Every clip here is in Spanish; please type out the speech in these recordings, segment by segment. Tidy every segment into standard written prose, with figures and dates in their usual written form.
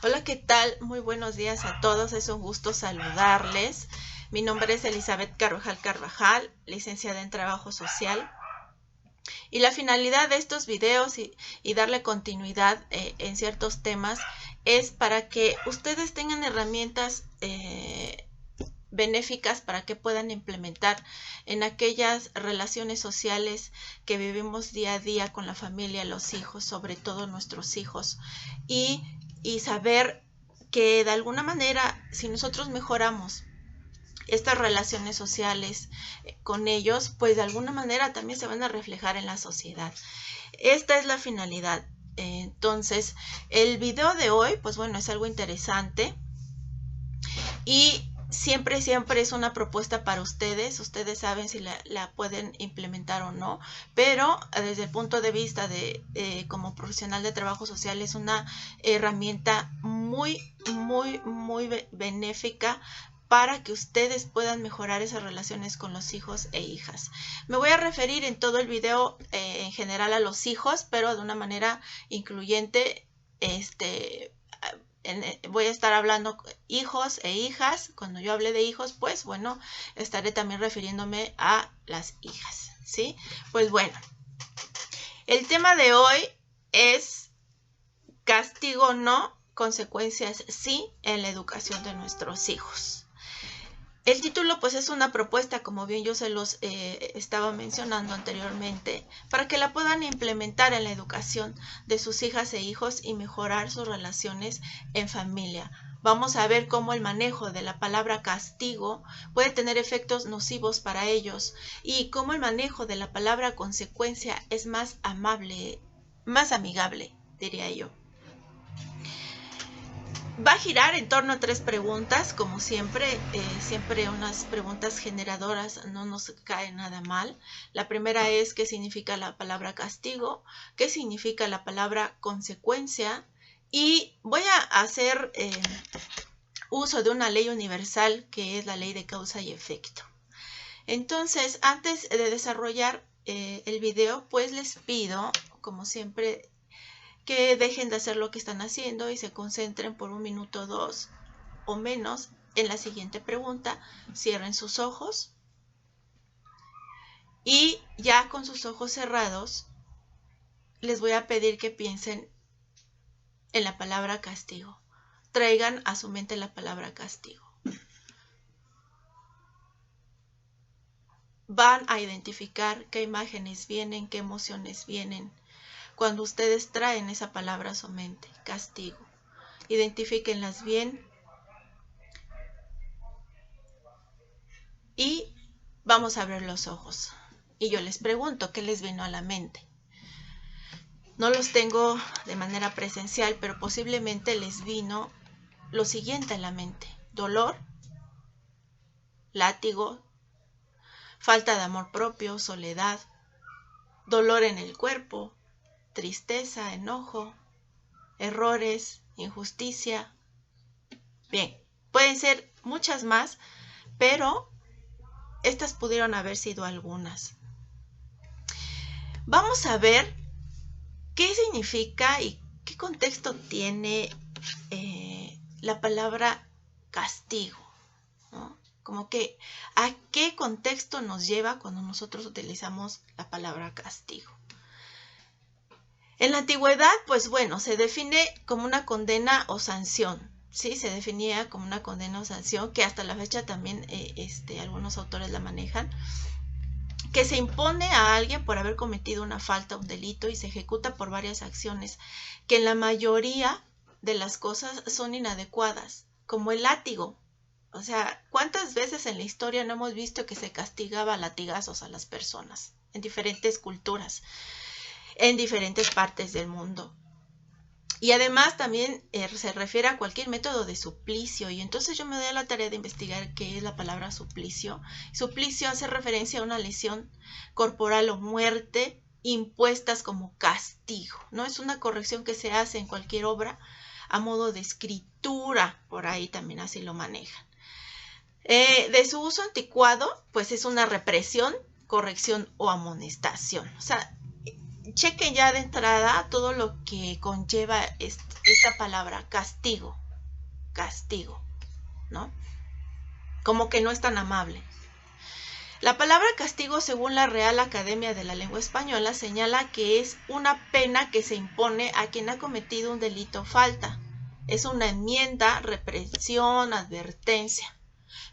Hola, ¿qué tal? Muy buenos días a todos. Es un gusto saludarles. Mi nombre es Elizabeth Carvajal Carvajal, licenciada en Trabajo Social. Y la finalidad de estos videos y darle continuidad en ciertos temas es para que ustedes tengan herramientas benéficas para que puedan implementar en aquellas relaciones sociales que vivimos día a día con la familia, los hijos, sobre todo nuestros hijos, y saber que de alguna manera, si nosotros mejoramos estas relaciones sociales con ellos, pues de alguna manera también se van a reflejar en la sociedad. Esta es la finalidad. Entonces, el video de hoy, pues bueno, es algo interesante y siempre es una propuesta para ustedes. Ustedes saben si la pueden implementar o no, pero desde el punto de vista de como profesional de trabajo social es una herramienta muy benéfica para que ustedes puedan mejorar esas relaciones con los hijos e hijas. Me voy a referir en todo el video en general a los hijos, pero de una manera incluyente. Voy a estar hablando hijos e hijas. Cuando yo hable de hijos, pues bueno, estaré también refiriéndome a las hijas, ¿sí? Pues bueno, el tema de hoy es castigo no, consecuencias sí en la educación de nuestros hijos. El título pues es una propuesta, como bien yo se los estaba mencionando anteriormente, para que la puedan implementar en la educación de sus hijas e hijos y mejorar sus relaciones en familia. Vamos a ver cómo el manejo de la palabra castigo puede tener efectos nocivos para ellos y cómo el manejo de la palabra consecuencia es más amable, más amigable, diría yo. Va a girar en torno a 3 preguntas, como siempre, siempre unas preguntas generadoras, no nos cae nada mal. La primera es ¿qué significa la palabra castigo? ¿Qué significa la palabra consecuencia? Y voy a hacer uso de una ley universal que es la ley de causa y efecto. Entonces, antes de desarrollar el video, pues les pido, como siempre, que dejen de hacer lo que están haciendo y se concentren por 1 minuto, 2 o menos en la siguiente pregunta. Cierren sus ojos y ya con sus ojos cerrados les voy a pedir que piensen en la palabra castigo. Traigan a su mente la palabra castigo. Van a identificar qué imágenes vienen, qué emociones vienen cuando ustedes traen esa palabra a su mente, castigo. Identifíquenlas bien y vamos a abrir los ojos. Y yo les pregunto, ¿qué les vino a la mente? No los tengo de manera presencial, pero posiblemente les vino lo siguiente a la mente: dolor, látigo, falta de amor propio, soledad, dolor en el cuerpo, tristeza, enojo, errores, injusticia. Bien, pueden ser muchas más, pero estas pudieron haber sido algunas. Vamos a ver qué significa y qué contexto tiene la palabra castigo, ¿no? Como que a qué contexto nos lleva cuando nosotros utilizamos la palabra castigo. En la antigüedad, pues bueno, se define como una condena o sanción, ¿sí? Se definía como una condena o sanción, que hasta la fecha también algunos autores la manejan, que se impone a alguien por haber cometido una falta, un delito, y se ejecuta por varias acciones, que en la mayoría de las cosas son inadecuadas, como el látigo. O sea, ¿cuántas veces en la historia no hemos visto que se castigaba a latigazos a las personas en diferentes culturas, en diferentes partes del mundo? Y además también se refiere a cualquier método de suplicio. Y entonces yo me doy a la tarea de investigar qué es la palabra suplicio. Suplicio hace referencia a una lesión corporal o muerte impuestas como castigo, ¿no? Es una corrección que se hace en cualquier obra a modo de escritura. Por ahí también así lo manejan. De su uso anticuado, pues es una represión, corrección o amonestación. O sea, chequen ya de entrada todo lo que conlleva esta palabra, castigo, ¿no? Como que no es tan amable. La palabra castigo, según la Real Academia de la Lengua Española, señala que es una pena que se impone a quien ha cometido un delito o falta. Es una enmienda, reprensión, advertencia,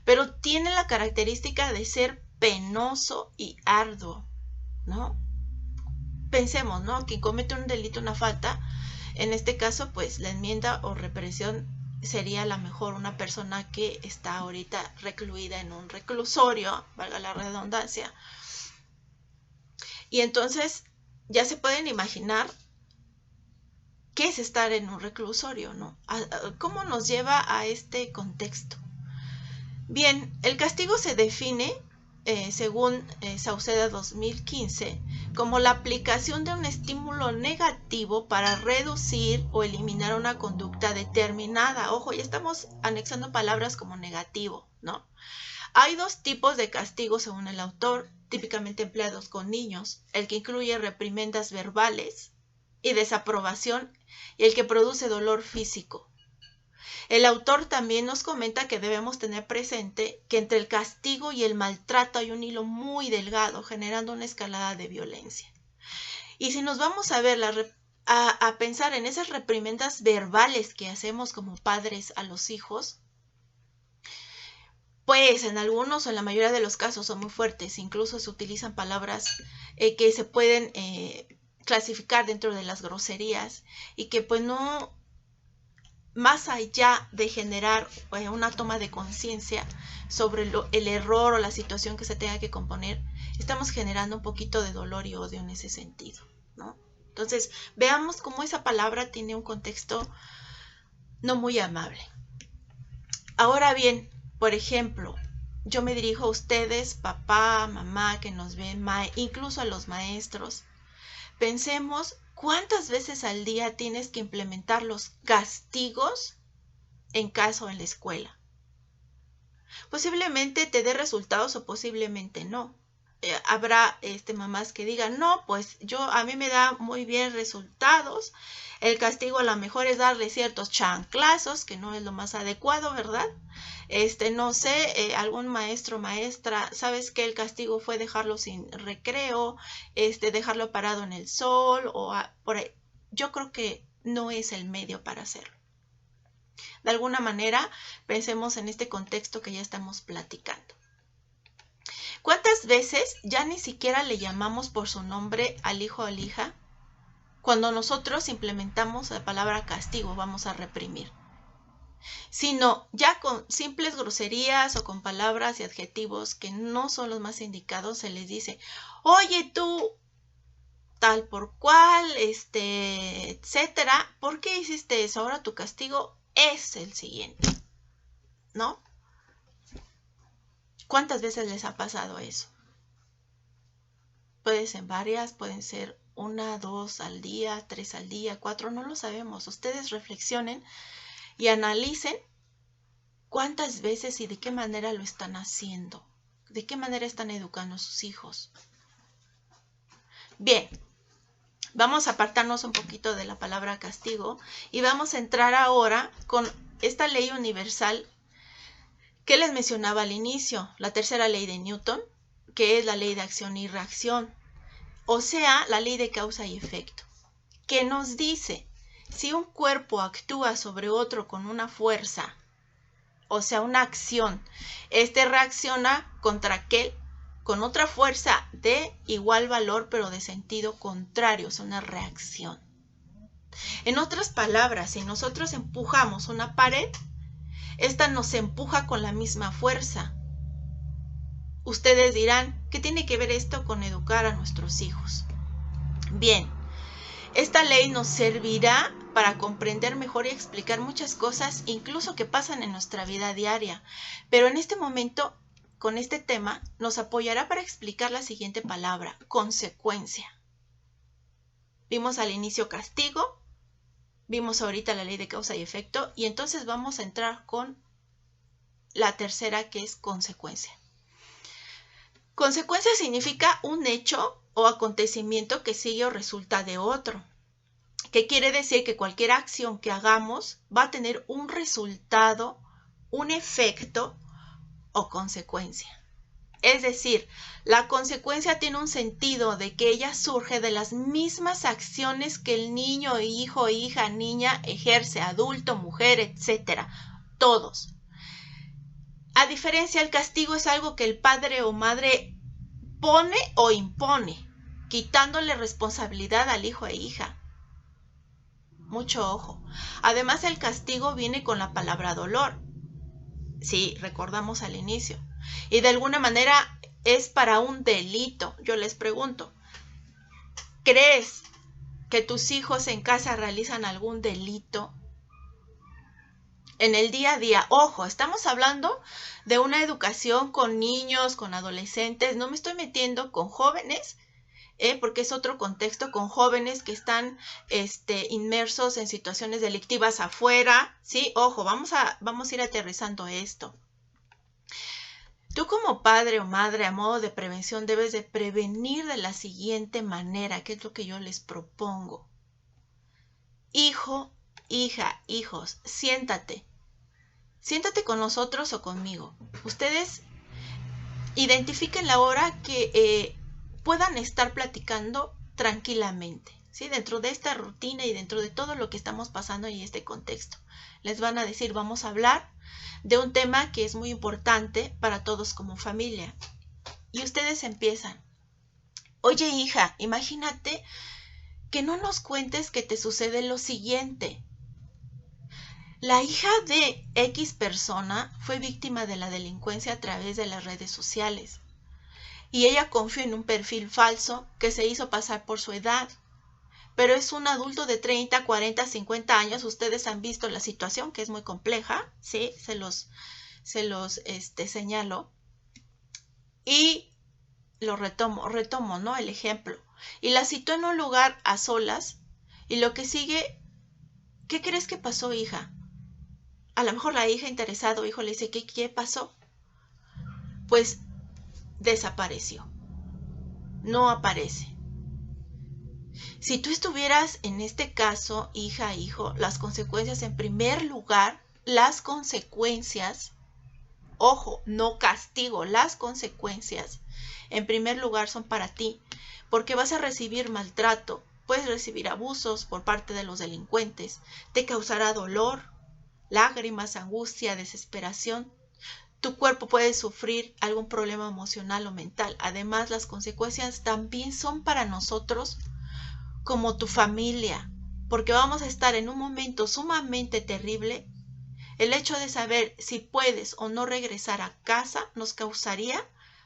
pero tiene la característica de ser penoso y arduo, ¿no? Pensemos, ¿no? Quien comete un delito, una falta, en este caso, pues la enmienda o reprensión sería a lo mejor una persona que está ahorita recluida en un reclusorio, valga la redundancia. Y entonces ya se pueden imaginar qué es estar en un reclusorio, ¿no? ¿Cómo nos lleva a este contexto? Bien, el castigo se define, según Sauceda 2015, como la aplicación de un estímulo negativo para reducir o eliminar una conducta determinada. Ojo, ya estamos anexando palabras como negativo, ¿no? Hay dos tipos de castigo según el autor, típicamente empleados con niños, el que incluye reprimendas verbales y desaprobación y el que produce dolor físico. El autor también nos comenta que debemos tener presente que entre el castigo y el maltrato hay un hilo muy delgado, generando una escalada de violencia. Y si nos vamos a ver, a pensar en esas reprimendas verbales que hacemos como padres a los hijos, pues en algunos o en la mayoría de los casos son muy fuertes, incluso se utilizan palabras que se pueden clasificar dentro de las groserías y que pues no, más allá de generar una toma de conciencia sobre el error o la situación que se tenga que componer, estamos generando un poquito de dolor y odio en ese sentido, ¿no? Entonces, veamos cómo esa palabra tiene un contexto no muy amable. Ahora bien, por ejemplo, yo me dirijo a ustedes, papá, mamá, que nos ven, incluso a los maestros. Pensemos cuántas veces al día tienes que implementar los castigos en casa o en la escuela. Posiblemente te dé resultados o posiblemente no. Habrá mamás que digan, no, pues a mí me da muy bien resultados. El castigo a lo mejor es darle ciertos chanclazos, que no es lo más adecuado, ¿verdad? No sé, algún maestro, maestra, ¿sabes que el castigo fue dejarlo sin recreo, dejarlo parado en el sol o por ahí? Yo creo que no es el medio para hacerlo. De alguna manera, pensemos en este contexto que ya estamos platicando. ¿Cuántas veces ya ni siquiera le llamamos por su nombre al hijo o a la hija? Cuando nosotros implementamos la palabra castigo, vamos a reprimir. Sino ya con simples groserías o con palabras y adjetivos que no son los más indicados, se les dice, oye tú, tal por cual, etcétera, ¿por qué hiciste eso? Ahora tu castigo es el siguiente, ¿no? ¿Cuántas veces les ha pasado eso? Pueden ser varias, pueden ser 1, 2 al día, 3 al día, 4, no lo sabemos. Ustedes reflexionen y analicen cuántas veces y de qué manera lo están haciendo, de qué manera están educando a sus hijos. Bien, vamos a apartarnos un poquito de la palabra castigo y vamos a entrar ahora con esta ley universal que les mencionaba al inicio, la tercera ley de Newton, que es la ley de acción y reacción, o sea, la ley de causa y efecto, que nos dice, si un cuerpo actúa sobre otro con una fuerza, o sea, una acción, reacciona contra aquel con otra fuerza de igual valor, pero de sentido contrario, es una reacción. En otras palabras, si nosotros empujamos una pared, esta nos empuja con la misma fuerza. Ustedes dirán, ¿qué tiene que ver esto con educar a nuestros hijos? Bien, esta ley nos servirá para comprender mejor y explicar muchas cosas, incluso que pasan en nuestra vida diaria. Pero en este momento, con este tema, nos apoyará para explicar la siguiente palabra, consecuencia. Vimos al inicio castigo, vimos ahorita la ley de causa y efecto, y entonces vamos a entrar con la tercera, que es consecuencia. Consecuencia significa un hecho o acontecimiento que sigue o resulta de otro. ¿Qué quiere decir? Que cualquier acción que hagamos va a tener un resultado, un efecto o consecuencia. Es decir, la consecuencia tiene un sentido de que ella surge de las mismas acciones que el niño, hijo, hija, niña ejerce, adulto, mujer, etc. Todos. A diferencia, el castigo es algo que el padre o madre pone o impone, quitándole responsabilidad al hijo e hija. Mucho ojo. Además, el castigo viene con la palabra dolor. Sí, recordamos al inicio. Y de alguna manera es para un delito. Yo les pregunto, ¿crees que tus hijos en casa realizan algún delito? En el día a día, ojo, estamos hablando de una educación con niños, con adolescentes. No me estoy metiendo con jóvenes, porque es otro contexto, con jóvenes que están inmersos en situaciones delictivas afuera. Sí, ojo, vamos a ir aterrizando esto. Tú como padre o madre, a modo de prevención, debes de prevenir de la siguiente manera, que es lo que yo les propongo. Hijo, hija, hijos, siéntate. Siéntate con nosotros o conmigo. Ustedes identifiquen la hora que puedan estar platicando tranquilamente, ¿sí? Dentro de esta rutina y dentro de todo lo que estamos pasando en este contexto. Les van a decir, vamos a hablar de un tema que es muy importante para todos como familia. Y ustedes empiezan. Oye, hija, imagínate que no nos cuentes que te sucede lo siguiente. La hija de X persona fue víctima de la delincuencia a través de las redes sociales. Y ella confió en un perfil falso que se hizo pasar por su edad. Pero es un adulto de 30, 40, 50 años. Ustedes han visto la situación, que es muy compleja, ¿sí? Se los señalo. Y lo retomo, ¿no? El ejemplo. Y la citó en un lugar a solas. Y lo que sigue, ¿qué crees que pasó, hija? A lo mejor la hija interesada o hijo le dice, ¿qué pasó? Pues desapareció. No aparece. Si tú estuvieras en este caso, hija, hijo, las consecuencias en primer lugar, las consecuencias, ojo, no castigo, las consecuencias en primer lugar son para ti, porque vas a recibir maltrato, puedes recibir abusos por parte de los delincuentes, te causará dolor, lágrimas, angustia, desesperación. Tu cuerpo puede sufrir algún problema emocional o mental. Además, las consecuencias también son para nosotros como tu familia, porque vamos a estar en un momento sumamente terrible. El hecho de saber si puedes o no regresar a casa nos causaría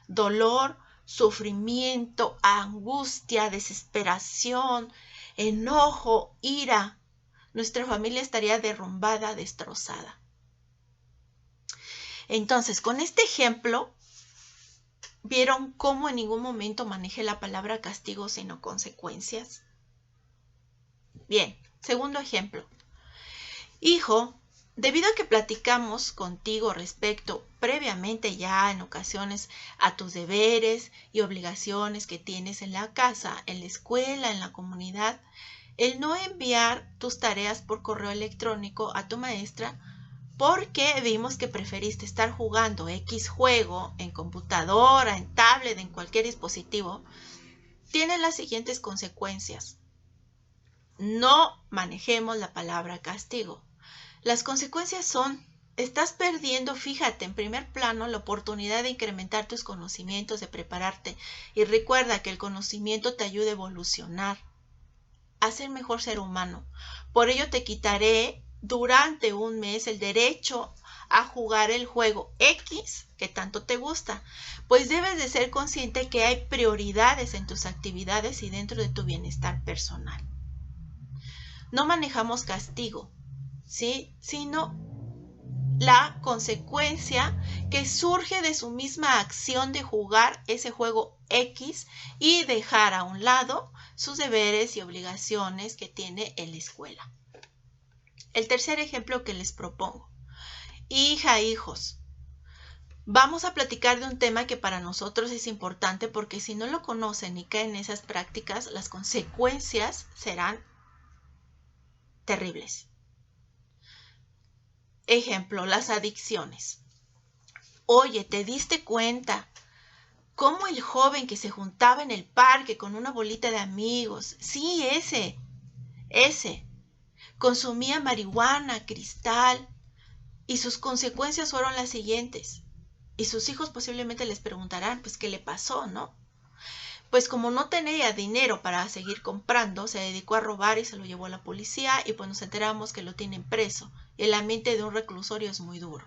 dolor, sufrimiento, angustia, desesperación, enojo, ira. Nuestra familia estaría derrumbada, destrozada. Entonces, con este ejemplo, ¿vieron cómo en ningún momento manejé la palabra castigo sino consecuencias? Bien, segundo ejemplo. Hijo, debido a que platicamos contigo respecto previamente ya en ocasiones a tus deberes y obligaciones que tienes en la casa, en la escuela, en la comunidad, el no enviar tus tareas por correo electrónico a tu maestra porque vimos que preferiste estar jugando X juego en computadora, en tablet, en cualquier dispositivo, tiene las siguientes consecuencias. No manejemos la palabra castigo. Las consecuencias son, estás perdiendo, fíjate, en primer plano, la oportunidad de incrementar tus conocimientos, de prepararte. Y recuerda que el conocimiento te ayuda a evolucionar, a ser mejor ser humano. Por ello te quitaré durante un mes el derecho a jugar el juego X que tanto te gusta, pues debes de ser consciente que hay prioridades en tus actividades y dentro de tu bienestar personal. No manejamos castigo, ¿sí? Sino la consecuencia que surge de su misma acción de jugar ese juego X y dejar a un lado sus deberes y obligaciones que tiene en la escuela. El tercer ejemplo que les propongo. Hija, hijos, Vamos a platicar de un tema que para nosotros es importante porque si no lo conocen y caen en esas prácticas, las consecuencias serán terribles. Ejemplo, las adicciones. Oye, ¿te diste cuenta cómo el joven que se juntaba en el parque con una bolita de amigos, sí, ese, consumía marihuana, cristal, y sus consecuencias fueron las siguientes? Y sus hijos posiblemente les preguntarán, pues, ¿qué le pasó, no? Pues como no tenía dinero para seguir comprando, se dedicó a robar y se lo llevó a la policía y pues nos enteramos que lo tienen preso. El ambiente de un reclusorio es muy duro.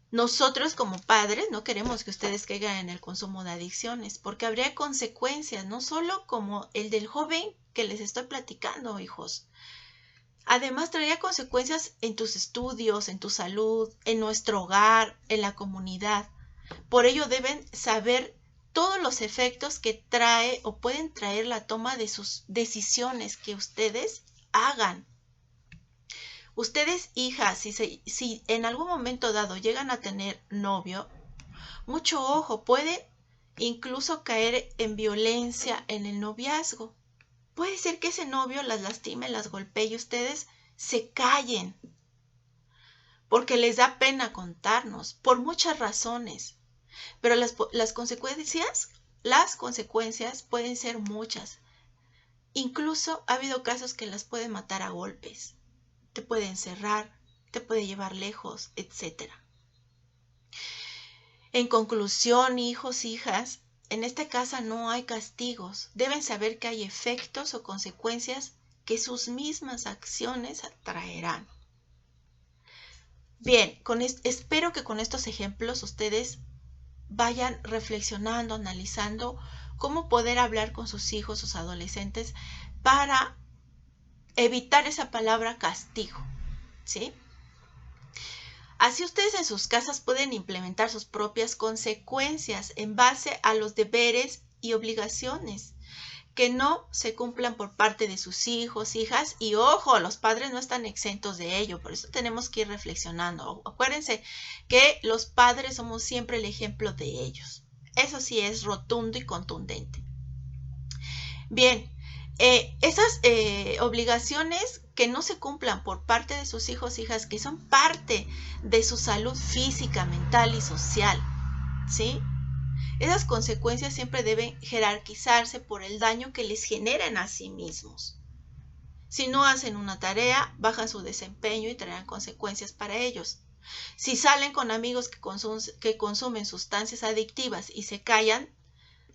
Nosotros como padres no queremos que ustedes caigan en el consumo de adicciones porque habría consecuencias, no solo como el del joven que les estoy platicando, hijos. Además, traería consecuencias en tus estudios, en tu salud, en nuestro hogar, en la comunidad. Por ello deben saber todos los efectos que trae o pueden traer la toma de sus decisiones que ustedes hagan. Ustedes, hijas, si en algún momento dado llegan a tener novio, mucho ojo, pueden incluso caer en violencia en el noviazgo. Puede ser que ese novio las lastime, las golpee y ustedes se callen porque les da pena contarnos por muchas razones. Pero las consecuencias pueden ser muchas. Incluso ha habido casos que las pueden matar a golpes. Te puede encerrar, te puede llevar lejos, etc. En conclusión, hijos, hijas, en esta casa no hay castigos. Deben saber que hay efectos o consecuencias que sus mismas acciones traerán. Bien, espero que con estos ejemplos ustedes vayan reflexionando, analizando cómo poder hablar con sus hijos, sus adolescentes, para evitar esa palabra castigo, ¿sí? Así ustedes en sus casas pueden implementar sus propias consecuencias en base a los deberes y obligaciones que no se cumplan por parte de sus hijos, hijas, y ojo, los padres no están exentos de ello, por eso tenemos que ir reflexionando. Acuérdense que los padres somos siempre el ejemplo de ellos. Eso sí es rotundo y contundente. Bien, esas obligaciones que no se cumplan por parte de sus hijos, hijas, que son parte de su salud física, mental y social, ¿sí? Esas consecuencias siempre deben jerarquizarse por el daño que les generan a sí mismos. Si no hacen una tarea, bajan su desempeño y traerán consecuencias para ellos. Si salen con amigos que consumen sustancias adictivas y se callan,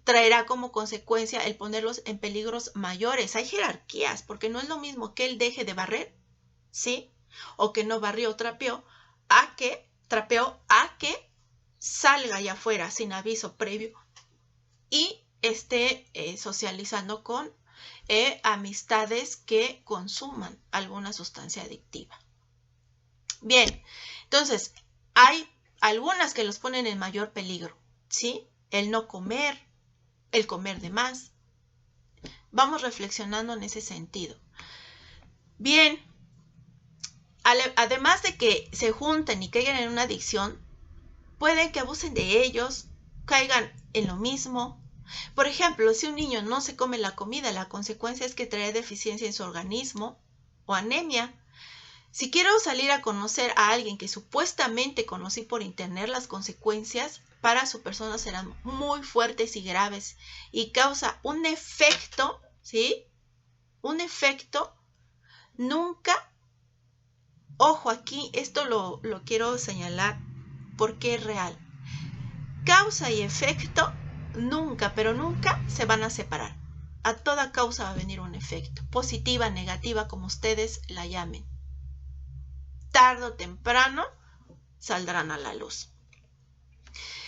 traerá como consecuencia el ponerlos en peligros mayores. Hay jerarquías, porque no es lo mismo que él deje de barrer, ¿sí? O que no barrió o trapeó, a que salga allá afuera sin aviso previo y esté socializando con amistades que consuman alguna sustancia adictiva. Bien, entonces hay algunas que los ponen en mayor peligro, ¿sí? El no comer, el comer de más. Vamos reflexionando en ese sentido. Bien, además de que se junten y caigan en una adicción, pueden que abusen de ellos, caigan en lo mismo. Por ejemplo, si un niño no se come la comida, la consecuencia es que trae deficiencia en su organismo o anemia. Si quiero salir a conocer a alguien que supuestamente conocí por internet, las consecuencias para su persona serán muy fuertes y graves y causa un efecto, ¿sí? Un efecto nunca, ojo aquí, esto lo quiero señalar porque es real. Causa y efecto nunca, pero nunca se van a separar. A toda causa va a venir un efecto, positiva, negativa, como ustedes la llamen. Tarde o temprano saldrán a la luz.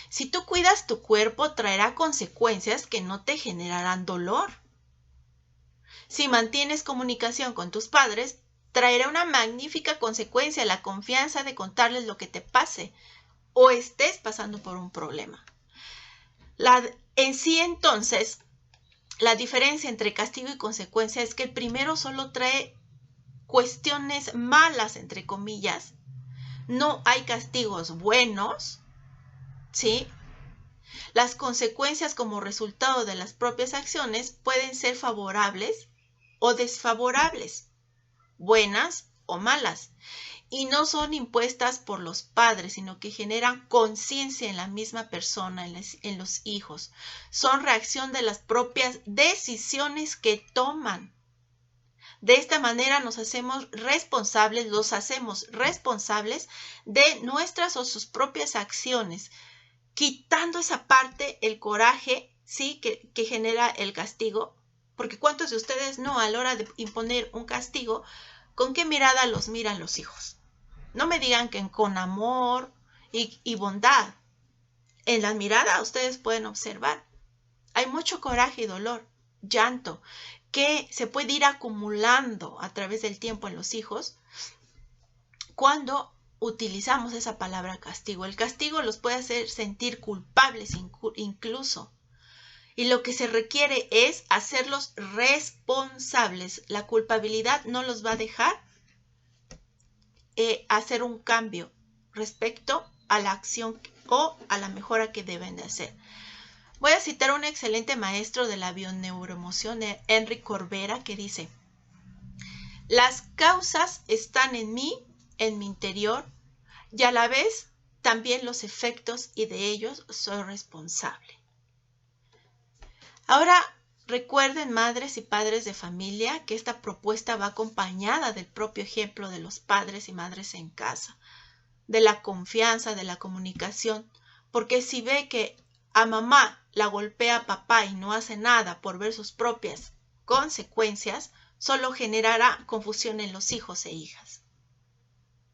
Si tú cuidas tu cuerpo, traerá consecuencias que no te generarán dolor. Si mantienes comunicación con tus padres, traerá una magnífica consecuencia, la confianza de contarles lo que te pase o estés pasando por un problema. En sí, entonces, la diferencia entre castigo y consecuencia es que el primero solo trae cuestiones malas, entre comillas, no hay castigos buenos, ¿sí? Las consecuencias como resultado de las propias acciones pueden ser favorables o desfavorables, buenas o malas, y no son impuestas por los padres, sino que generan conciencia en la misma persona, en los hijos. Son reacción de las propias decisiones que toman. De esta manera los hacemos responsables de nuestras o sus propias acciones, quitando esa parte, el coraje, ¿sí? que genera el castigo. Porque ¿cuántos de ustedes no, a la hora de imponer un castigo, con qué mirada los miran los hijos? No me digan que con amor y bondad. En la mirada ustedes pueden observar. Hay mucho coraje y dolor, llanto, que se puede ir acumulando a través del tiempo en los hijos cuando utilizamos esa palabra castigo. El castigo los puede hacer sentir culpables incluso. Y lo que se requiere es hacerlos responsables. La culpabilidad no los va a dejar hacer un cambio respecto a la acción o a la mejora que deben de hacer. Voy a citar a un excelente maestro de la bioneuroemoción, Henry Corbera, que dice: las causas están en mí, en mi interior, y a la vez también los efectos, y de ellos soy responsable. Ahora, recuerden, madres y padres de familia, que esta propuesta va acompañada del propio ejemplo de los padres y madres en casa, de la confianza, de la comunicación, porque si ve que a mamá la golpea a papá y no hace nada por ver sus propias consecuencias, solo generará confusión en los hijos e hijas.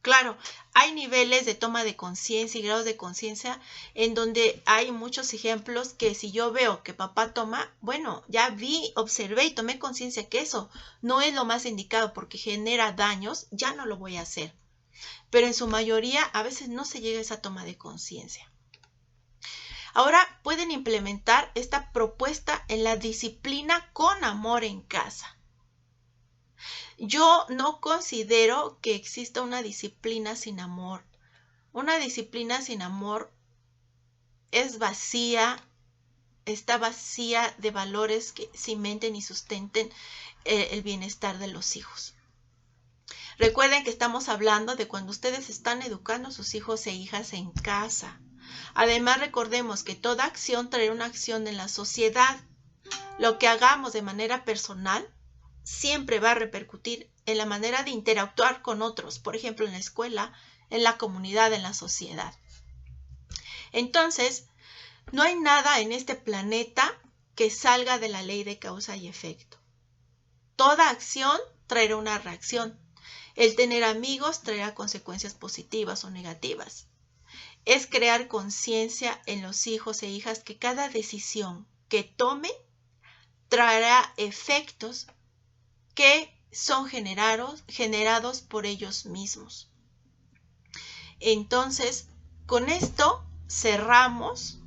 Claro, hay niveles de toma de conciencia y grados de conciencia en donde hay muchos ejemplos que si yo veo que papá toma, bueno, ya vi, observé y tomé conciencia que eso no es lo más indicado porque genera daños, ya no lo voy a hacer. Pero en su mayoría a veces no se llega a esa toma de conciencia. Ahora pueden implementar esta propuesta en la disciplina con amor en casa. Yo no considero que exista una disciplina sin amor. Una disciplina sin amor es vacía, está vacía de valores que cimenten y sustenten el bienestar de los hijos. Recuerden que estamos hablando de cuando ustedes están educando a sus hijos e hijas en casa. Además, recordemos que toda acción trae una acción en la sociedad. Lo que hagamos de manera personal siempre va a repercutir en la manera de interactuar con otros, por ejemplo, en la escuela, en la comunidad, en la sociedad. Entonces, no hay nada en este planeta que salga de la ley de causa y efecto. Toda acción traerá una reacción. El tener amigos traerá consecuencias positivas o negativas. Es crear conciencia en los hijos e hijas que cada decisión que tomen traerá efectos que son generados por ellos mismos. Entonces, con esto cerramos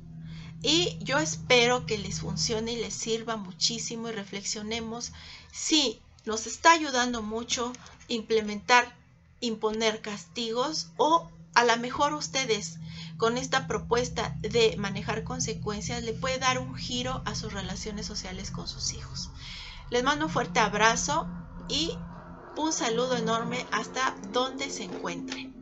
y yo espero que les funcione y les sirva muchísimo y reflexionemos si nos está ayudando mucho imponer castigos o a lo mejor ustedes con esta propuesta de manejar consecuencias le puede dar un giro a sus relaciones sociales con sus hijos. Les mando un fuerte abrazo y un saludo enorme hasta donde se encuentren.